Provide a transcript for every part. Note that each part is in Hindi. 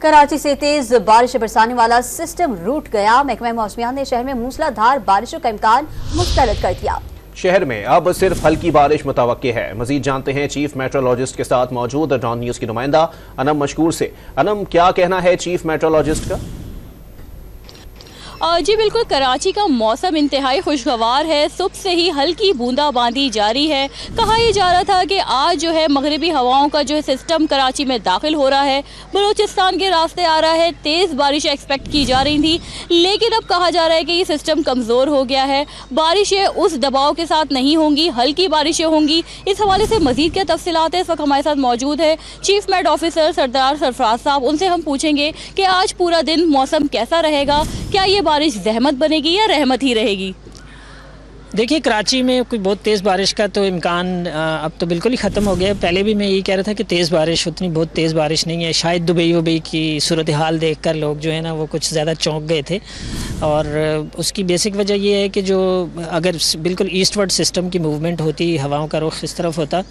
कराची से तेज बारिश बरसाने वाला सिस्टम रूठ गया। महकमा मौसमियात ने शहर में मूसलाधार बारिशों का इम्कान मुस्तरद कर दिया। शहर में अब सिर्फ हल्की बारिश मुतवक्के है। मजीद जानते हैं चीफ मेट्रोलॉजिस्ट के साथ मौजूद डॉन न्यूज की नुमाइंदा अनम मशकूर से। अनम, क्या कहना है चीफ मेट्रोलॉजिस्ट का? जी बिल्कुल, कराची का मौसम इंतहाई खुशगवार है। सुबह से ही हल्की बूंदाबांदी जारी है। कहा यह जा रहा था कि आज जो है मगरिबी हवाओं का जो है सिस्टम कराची में दाखिल हो रहा है, बलूचिस्तान के रास्ते आ रहा है। तेज़ बारिश एक्सपेक्ट की जा रही थी, लेकिन अब कहा जा रहा है कि ये सिस्टम कमज़ोर हो गया है। बारिशें उस दबाव के साथ नहीं होंगी, हल्की बारिशें होंगी। इस हवाले से मज़ीद क्या तफसीलात है, इस वक्त हमारे साथ मौजूद है चीफ मेट ऑफिसर सरदार सरफराज साहब। उनसे हम पूछेंगे कि आज पूरा दिन मौसम कैसा रहेगा, क्या ये बारिश ज़हमत बनेगी या रहमत ही रहेगी? देखिए, कराची में कोई बहुत तेज़ बारिश का तो इम्कान अब तो बिल्कुल ही ख़त्म हो गया है। पहले भी मैं यही कह रहा था कि तेज़ बारिश, उतनी बहुत तेज़ बारिश नहीं है। शायद दुबई की सूरत हाल देख कर लोग जो है ना वो कुछ ज़्यादा चौंक गए थे, और उसकी बेसिक वजह ये है कि जो अगर बिल्कुल ईस्टवर्ड सिस्टम की मूवमेंट होती, हवाओं का रुख इस तरफ होता,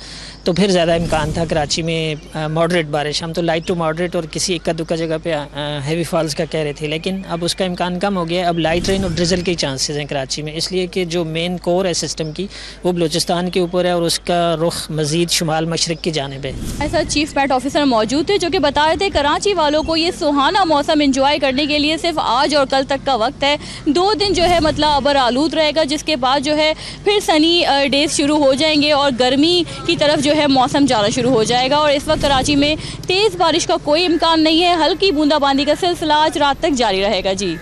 तो फिर ज़्यादा इम्कान था कराची में मॉडरेट बारिश। हम तो लाइट टू मॉडरेट और किसी इक्का दुक्का जगह पे हैवी फॉल्स का कह रहे थे, लेकिन अब उसका इम्कान कम हो गया है। अब लाइट रेन और ड्रिजल के चांसेस हैं कराची में, इसलिए कि जो मेन कोर है सिस्टम की वो बलूचिस्तान के ऊपर है और उसका रुख मजीद शुमाल मशरक की जानिब है। ऐसा चीफ मेट ऑफिसर मौजूद थे जो कि बता रहे थे कराची वालों को ये सुहाना मौसम एंजॉय करने के लिए सिर्फ आज और कल तक का वक्त है। 2 दिन जो है मतलब अबर आलूद रहेगा, जिसके बाद जो है फिर सनी डेज शुरू हो जाएंगे और गर्मी की तरफ जो है मौसम जाना शुरू हो जाएगा। और इस वक्त कराची में तेज़ बारिश का कोई इम्कान नहीं है। हल्की बूंदाबांदी का सिलसिला आज रात तक जारी रहेगा। जी।